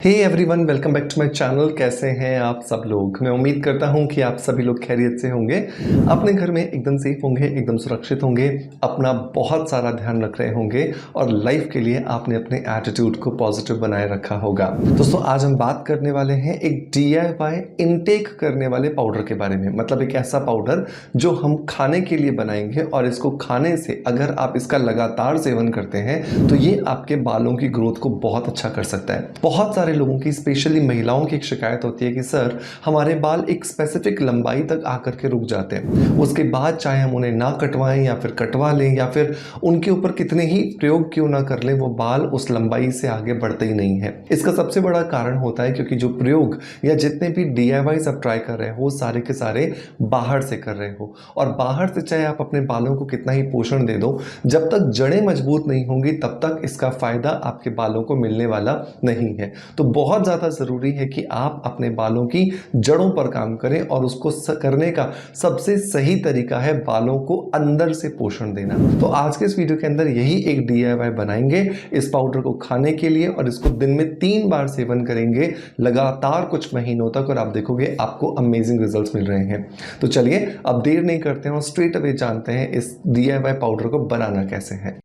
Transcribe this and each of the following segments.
Hey everyone, welcome back to my channel. कैसे हैं आप सब लोग? मैं उम्मीद करता हूं कि आप सभी लोग खैरियत से होंगे, अपने घर में एकदम सेफ होंगे, एकदम सुरक्षित होंगे, अपना बहुत सारा ध्यान रख रहे होंगे और लाइफ के लिए आपने अपने एटीट्यूड को पॉजिटिव बनाए रखा होगा। दोस्तों, आज हम बात करने वाले हैं एक DIY इनटेक करने वाले पाउडर के बारे में। मतलब एक ऐसा पाउडर जो हम खाने के लिए बनाएंगे और इसको खाने से अगर आप इसका लगातार सेवन करते हैं तो ये आपके बालों की ग्रोथ को बहुत अच्छा कर सकता है। बहुत सारे लोगों की, स्पेशली महिलाओं की एक शिकायत होती है कि सर, हमारे बाल एक स्पेसिफिक लंबाई तक आकर के रुक जाते हैं, उसके बाद चाहे हम उन्हें ना कटवाएं या फिर कटवा लें या फिर उनके ऊपर कितने ही प्रयोग क्यों ना कर लें, वो बाल उस लंबाई से आगे बढ़ते ही नहीं है। इसका सबसे बड़ा कारण होता है क्योंकि जो प्रयोग या जितने भी DIYs आप ट्राई कर रहे हो सारे के सारे बाहर से कर रहे हो, और बाहर से चाहे आप अपने बालों को कितना ही पोषण दे दो, जब तक जड़ें मजबूत नहीं होंगी तब तक इसका फायदा आपके बालों को मिलने वाला नहीं है। तो बहुत ज़्यादा ज़रूरी है कि आप अपने बालों की जड़ों पर काम करें, और उसको करने का सबसे सही तरीका है बालों को अंदर से पोषण देना। तो आज के इस वीडियो के अंदर यही एक DIY बनाएंगे इस पाउडर को खाने के लिए, और इसको दिन में 3 बार सेवन करेंगे लगातार कुछ महीनों तक, और आप देखोगे आपको अमेजिंग रिजल्ट्स मिल रहे हैं। तो चलिए अब देर नहीं करते हैं और स्ट्रेट अवे जानते हैं इस DIY पाउडर को बनाना कैसे है।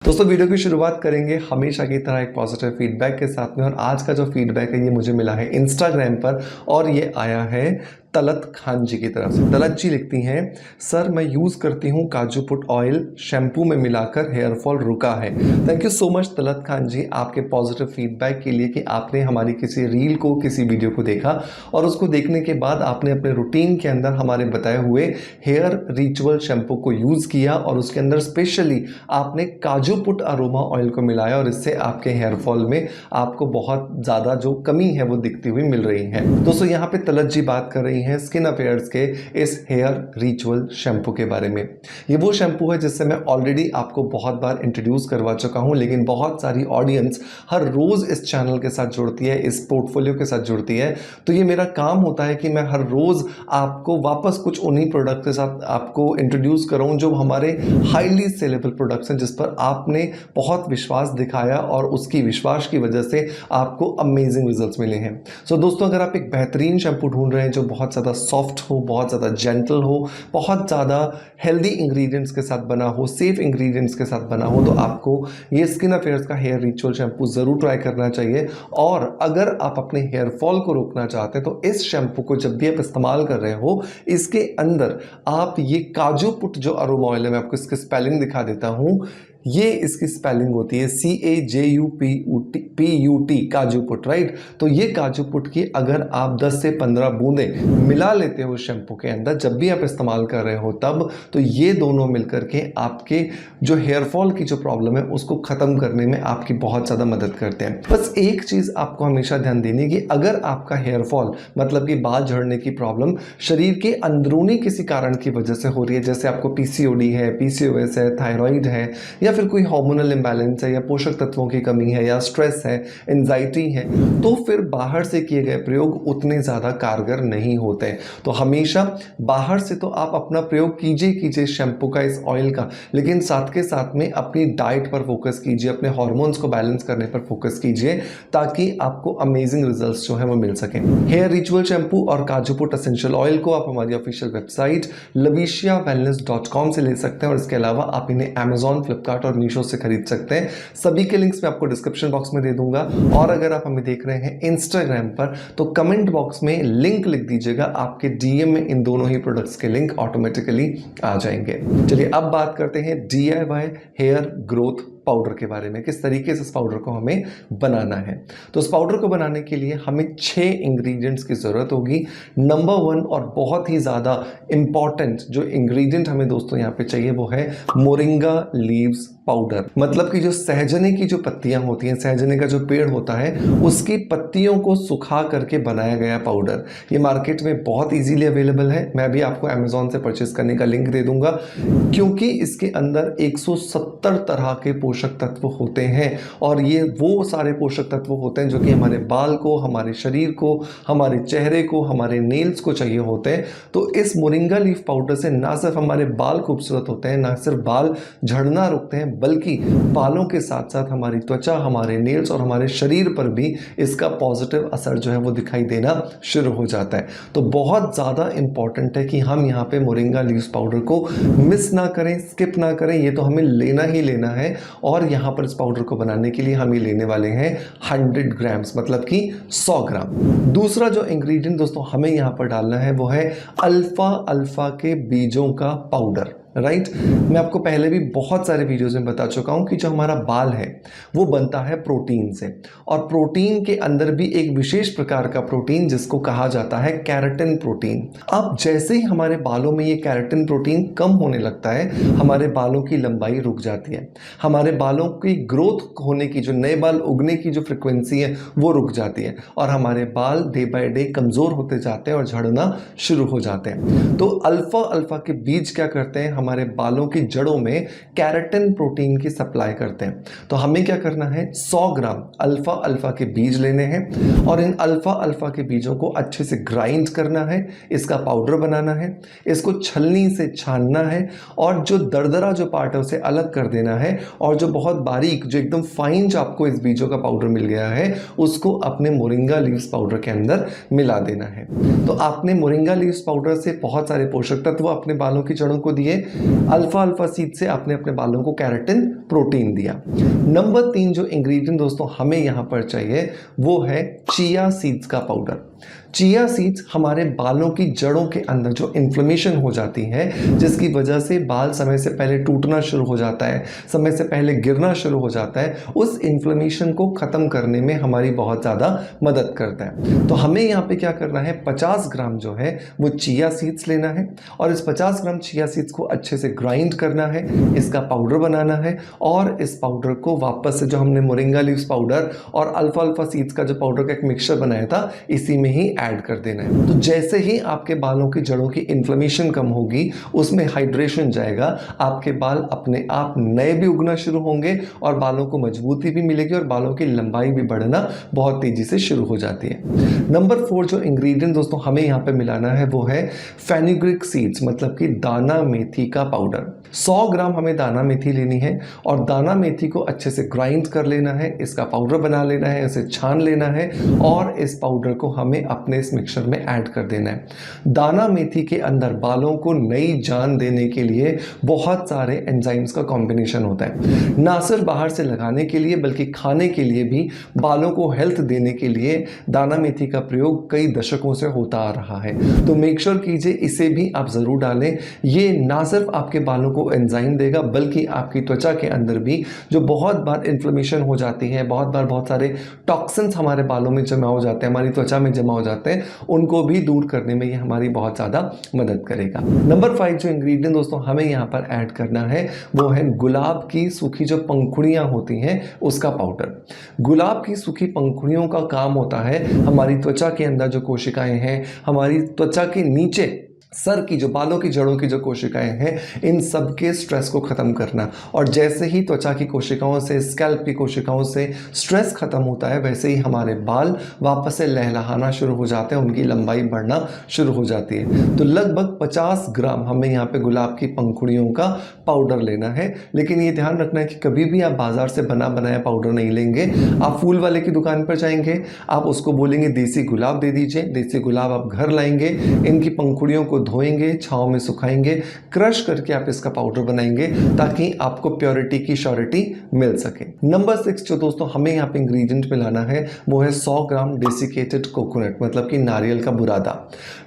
दोस्तों, वीडियो की शुरुआत करेंगे हमेशा की तरह एक पॉजिटिव फीडबैक के साथ में, और आज का जो फीडबैक है ये मुझे मिला है इंस्टाग्राम पर, और ये आया है तलत खान जी की तरफ से। तलत जी लिखती हैं, सर मैं यूज़ करती हूँ काजू पुट ऑयल, शैम्पू में मिलाकर हेयर फॉल रुका है। Thank you so much Talat Khan ji आपके पॉजिटिव फीडबैक के लिए कि आपने हमारी किसी रील को, किसी वीडियो को देखा और उसको देखने के बाद आपने अपने रूटीन के अंदर हमारे बताए हुए हेयर रिचुअल शैम्पू को यूज़ किया, और उसके अंदर स्पेशली आपने काजू पुट अरोमा ऑयल को मिलाया, और इससे आपके हेयर फॉल में आपको बहुत ज़्यादा जो कमी है वो दिखती हुई मिल रही है। दोस्तों, यहाँ पे तलत जी बात कर रही हैं स्किन अफेयर्स के इस हेयर रिचुअल शैम्पू के बारे में। ये वो शैम्पू है जिससे मैं ऑलरेडी आपको बहुत बार इंट्रोड्यूस करवा चुका हूँ, लेकिन बहुत सारी ऑडियंस हर रोज़ इस चैनल के साथ जुड़ती है, इस पोर्टफोलियो के साथ जुड़ती है। तो ये मेरा काम होता है कि मैं हर रोज़ आपको वापस कुछ उन्हीं प्रोडक्ट के साथ आपको इंट्रोड्यूस कराऊँ जो हमारे हाईली सेलेबल प्रोडक्ट्स हैं, जिस पर आपने बहुत विश्वास दिखाया और उसकी विश्वास की वजह से आपको अमेजिंग रिजल्ट्स मिले हैं। सो दोस्तों, अगर आप एक बेहतरीन शैम्पू ढूंढ रहे हैं जो बहुत ज़्यादा सॉफ्ट हो, बहुत ज़्यादा जेंटल हो, बहुत ज़्यादा हेल्दी इंग्रेडिएंट्स के साथ बना हो, सेफ इंग्रेडिएंट्स के साथ बना हो, तो आपको ये स्किन अफेयर्स का हेयर रिचुअल शैम्पू ज़रूर ट्राई करना चाहिए। और अगर आप अपने हेयर फॉल को रोकना चाहते हैं तो इस शैम्पू को जब भी आप इस्तेमाल कर रहे हो, इसके अंदर आप ये काजू पुट जो अरोमा ऑयल है, मैं आपको इसकी स्पेलिंग दिखा देता हूँ। ये इसकी स्पेलिंग होती है CAJUPUT, काजू पुट, राइट। तो ये काजू पुट की अगर आप 10 से 15 बूंदें मिला लेते हो शैम्पू के अंदर जब भी आप इस्तेमाल कर रहे हो तब, तो ये दोनों मिलकर के आपके जो हेयर फॉल की जो प्रॉब्लम है उसको ख़त्म करने में आपकी बहुत ज़्यादा मदद करते हैं। बस एक चीज़ आपको हमेशा ध्यान देनी है कि अगर आपका हेयर फॉल मतलब कि बाल झड़ने की प्रॉब्लम शरीर के अंदरूनी किसी कारण की वजह से हो रही है, जैसे आपको PCOD है, PCOS है, थायराइड है, या फिर कोई हार्मोनल इंबैलेंस है, या पोषक तत्वों की कमी है, या स्ट्रेस है, एंजाइटी है, तो फिर बाहर से किए गए प्रयोग उतने ज़्यादा कारगर नहीं होते हैं। तो हमेशा बाहर से तो आप अपना प्रयोग कीजिए शैम्पू का, इस ऑयल का, लेकिन साथ के साथ में अपनी डाइट पर फोकस कीजिए, अपने हार्मोन्स को बैलेंस करने पर फोकस कीजिए, ताकि आपको अमेजिंग रिजल्ट्स जो है वो मिल सकें। हेयर रिचुअल शैम्पू और काजू पुट एसेंशियल ऑयल को आप हमारी ऑफिशियल वेबसाइट laviciawellness.com से ले सकते हैं, और इसके अलावा आप इन्हें Amazon, फ्लिपकार्ट और मीशो से खरीद सकते हैं। सभी के लिंक्स मैं आपको डिस्क्रिप्शन बॉक्स में दे दूंगा, और अगर आप हमें देख रहे हैं इंस्टाग्राम पर तो कमेंट बॉक्स में लिंक लिख दीजिएगा, आपके DM में इन दोनों ही प्रोडक्ट्स के लिंक ऑटोमेटिकली आ जाएंगे। चलिए अब बात करते हैं DIY हेयर ग्रोथ पाउडर के बारे में, किस तरीके से इस पाउडर को हमें बनाना है। तो इस पाउडर को बनाने के लिए हमें 6 इंग्रेडिएंट्स की ज़रूरत होगी। नंबर 1 और बहुत ही ज़्यादा इम्पॉर्टेंट जो इंग्रेडिएंट हमें दोस्तों यहाँ पे चाहिए वो है मोरिंगा लीव्स पाउडर। मतलब कि जो सहजने की जो पत्तियां होती हैं, सहजने का जो पेड़ होता है, उसकी पत्तियों को सुखा करके बनाया गया पाउडर। ये मार्केट में बहुत इजीली अवेलेबल है, मैं भी आपको अमेजोन से परचेस करने का लिंक दे दूंगा, क्योंकि इसके अंदर 170 तरह के पोषक पोषक तत्व होते हैं और ये वो सारे पोषक तत्व होते हैं जो कि हमारे बाल को, हमारे शरीर को, हमारे चेहरे को, हमारे नेल्स को चाहिए होते हैं। तो इस मोरिंगा लीफ पाउडर से ना सिर्फ हमारे बाल खूबसूरत होते हैं, ना सिर्फ बाल झड़ना रुकते हैं, बल्कि बालों के साथ साथ हमारी त्वचा, हमारे नेल्स और हमारे शरीर पर भी इसका पॉजिटिव असर जो है वो दिखाई देना शुरू हो जाता है। तो बहुत ज़्यादा इंपॉर्टेंट है कि हम यहाँ पे मोरिंगा लीव्स पाउडर को मिस ना करें, स्किप ना करें, ये तो हमें लेना ही लेना है। और यहाँ पर इस पाउडर को बनाने के लिए हम ये लेने वाले हैं 100 ग्राम्स, मतलब कि 100 ग्राम। दूसरा जो इंग्रेडिएंट दोस्तों हमें यहाँ पर डालना है वो है अल्फा के बीजों का पाउडर, राइट। मैं आपको पहले भी बहुत सारे वीडियोस में बता चुका हूं कि जो हमारा बाल है वो बनता है प्रोटीन से, और प्रोटीन के अंदर भी एक विशेष प्रकार का प्रोटीन जिसको कहा जाता है केराटिन प्रोटीन। अब जैसे ही हमारे बालों में ये केराटिन प्रोटीन कम होने लगता है, हमारे बालों की लंबाई रुक जाती है, हमारे बालों की ग्रोथ होने की, जो नए बाल उगने की जो फ्रिक्वेंसी है वो रुक जाती है, और हमारे बाल डे बाय डे कमज़ोर होते जाते हैं और झड़ना शुरू हो जाते हैं। तो अल्फा के बीज क्या करते हैं, हमारे बालों की जड़ों में केराटिन प्रोटीन की सप्लाई करते हैं। तो हमें क्या करना है, 100 ग्राम अल्फा के बीज लेने हैं और इन अल्फा के बीजों को अच्छे से ग्राइंड करना है, इसका पाउडर बनाना है, इसको छलनी से छानना है और जो दरदरा जो पार्ट है उसे अलग कर देना है, और जो बहुत बारीक, जो एकदम फाइन जो आपको इस बीजों का पाउडर मिल गया है उसको अपने मोरिंगा लीव्स पाउडर के अंदर मिला देना है। तो आपने मोरिंगा लीव्स पाउडर से बहुत सारे पोषक तत्व अपने बालों की जड़ों को दिए, अल्फा सीड से आपने अपने बालों को केराटिन प्रोटीन दिया। नंबर 3 जो इंग्रेडिएंट दोस्तों हमें यहां पर चाहिए वो है चिया सीड्स का पाउडर। चिया सीड्स हमारे बालों की जड़ों के अंदर जो इन्फ्लेमेशन हो जाती है, जिसकी वजह से बाल समय से पहले टूटना शुरू हो जाता है, समय से पहले गिरना शुरू हो जाता है, उस इन्फ्लेमेशन को ख़त्म करने में हमारी बहुत ज़्यादा मदद करता है। तो हमें यहाँ पे क्या करना है, 50 ग्राम जो है वो चिया सीड्स लेना है और इस 50 ग्राम चिया सीड्स को अच्छे से ग्राइंड करना है, इसका पाउडर बनाना है, और इस पाउडर को वापस से जो हमने मोरिंगा लीव्स पाउडर और अल्फा सीड्स का जो पाउडर का एक मिक्सचर बनाया था इसी में ही ऐड कर देना है। तो जैसे ही आपके बालों की जड़ों की इन्फ्लेमेशन कम होगी, उसमें हाइड्रेशन जाएगा, आपके बाल अपने आप नए भी उगना शुरू होंगे और बालों को मजबूती भी मिलेगी और बालों की लंबाई भी बढ़ना बहुत तेजी से शुरू हो जाती है। नंबर 4 जो इंग्रेडिएंट दोस्तों हमें यहाँ पे मिलाना है वो है फेनुग्रीक सीड्स, मतलब कि दाना मेथी का पाउडर। 100 ग्राम हमें दाना मेथी लेनी है और दाना मेथी को अच्छे से ग्राइंड कर लेना है, इसका पाउडर बना लेना है, इसे छान लेना है और इस पाउडर को हमें अपने इस मिक्सचर में ऐड कर देना है। दाना मेथी के अंदर बालों को नई जान देने के लिए बहुत सारे एंजाइम्स का कॉम्बिनेशन होता है, ना सिर्फ बाहर से लगाने के लिए बल्कि खाने के लिए भी बालों को हेल्थ देने के लिए दाना मेथी का प्रयोग कई दशकों से होता आ रहा है। तो मेक श्योर कीजिए इसे भी आप ज़रूर डालें। ये ना सिर्फ आपके बालों को एंजाइम देगा बल्कि आपकी त्वचा के अंदर भी जो बहुत बार इन्फ्लेमेशन हो जाती है, बहुत बार बहुत सारे टॉक्सिन्स हमारे बालों में जमा हो जाते हैं, हमारी त्वचा में जमा हो जाते हैं, उनको भी दूर करने में ये हमारी बहुत ज़्यादा मदद करेगा। नंबर 5 जो इंग्रेडिएंट दोस्तों हमें यहाँ पर ऐड करना है वो है गुलाब की सूखी जो पंखुड़ियाँ होती हैं उसका पाउडर। गुलाब की सूखी पंखुड़ियों का काम होता है हमारी त्वचा के अंदर जो कोशिकाएं हैं, हमारी त्वचा के नीचे सर की जो बालों की जड़ों की जो कोशिकाएं हैं, इन सब के स्ट्रेस को ख़त्म करना। और जैसे ही त्वचा की कोशिकाओं से, स्कैल्प की कोशिकाओं से स्ट्रेस ख़त्म होता है, वैसे ही हमारे बाल वापस से लहलहाना शुरू हो जाते हैं, उनकी लंबाई बढ़ना शुरू हो जाती है। तो लगभग 50 ग्राम हमें यहाँ पे गुलाब की पंखुड़ियों का पाउडर लेना है। लेकिन ये ध्यान रखना है कि कभी भी आप बाज़ार से बना बनाया पाउडर नहीं लेंगे। आप फूल वाले की दुकान पर जाएंगे, आप उसको बोलेंगे देसी गुलाब दे दीजिए, देसी गुलाब आप घर लाएंगे, इनकी पंखुड़ियों को धोएंगे, छांव में सुखाएंगे, क्रश करके आप इसका पाउडर बनाएंगे ताकि आपको प्योरिटी की श्योरिटी मिल सके। नंबर 6 जो दोस्तों हमें यहाँ पे इंग्रेडिएंट मिलाना है वो है 100 ग्राम डेसिकेटेड कोकोनट, मतलब कि नारियल का बुरादा।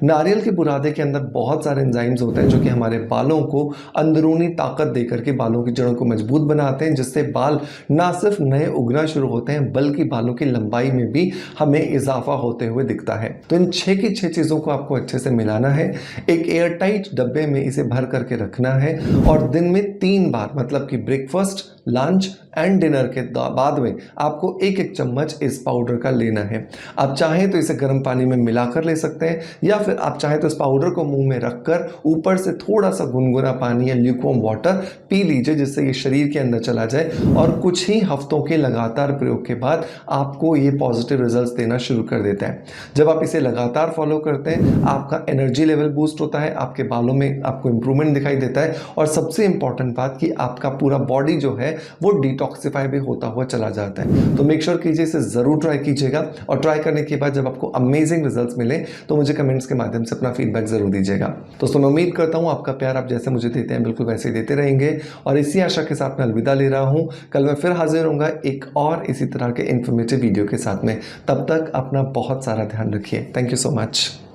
नारियल के बुरादे के अंदर बहुत सारे एंजाइम्स होते हैं जो कि हमारे बालों को अंदरूनी ताकत देकर के बालों की जड़ों को मजबूत बनाते हैं, जिससे बाल ना सिर्फ नए उगना शुरू होते हैं बल्कि बालों की लंबाई में भी हमें इजाफा होते हुए दिखता है। तो इन 6 की 6 चीज़ों को आपको अच्छे से मिलाना है। एक एयर टाइट डब्बे में इसे भर करके रखना है और दिन में 3 बार मतलब कि ब्रेकफास्ट, लंच एंड डिनर के बाद में आपको एक एक चम्मच इस पाउडर का लेना है। आप चाहें तो इसे गर्म पानी में मिलाकर ले सकते हैं या फिर आप चाहें तो इस पाउडर को मुंह में रखकर ऊपर से थोड़ा सा गुनगुना पानी या ल्यूकवार्म वाटर पी लीजिए, जिससे ये शरीर के अंदर चला जाए और कुछ ही हफ्तों के लगातार प्रयोग के बाद आपको ये पॉजिटिव रिजल्ट्स देना शुरू कर देता है। जब आप इसे लगातार फॉलो करते हैं, आपका एनर्जी लेवल बूस्ट होता है, आपके बालों में आपको इंप्रूवमेंट दिखाई देता है और सबसे इंपॉर्टेंट बात कि आपका पूरा बॉडी जो है वो डिटॉक्सिफाई भी होता हुआ चला जाता है। तो मेक श्योर कीजिए, इसे ज़रूर ट्राई कीजिएगा और ट्राई करने के बाद जब आपको अमेजिंग रिजल्ट्स मिले तो मुझे कमेंट्स के माध्यम से अपना फीडबैक ज़रूर दीजिएगा। दोस्तों, मैं उम्मीद करता हूँ आपका प्यार आप जैसे मुझे देते हैं बिल्कुल वैसे ही देते रहेंगे और इसी आशा के साथ मैं अलविदा ले रहा हूँ। कल मैं फिर हाजिर होऊंगा एक और इसी तरह के इन्फॉर्मेटिव वीडियो के साथ में। तब तक अपना बहुत सारा ध्यान रखिए। Thank you so much.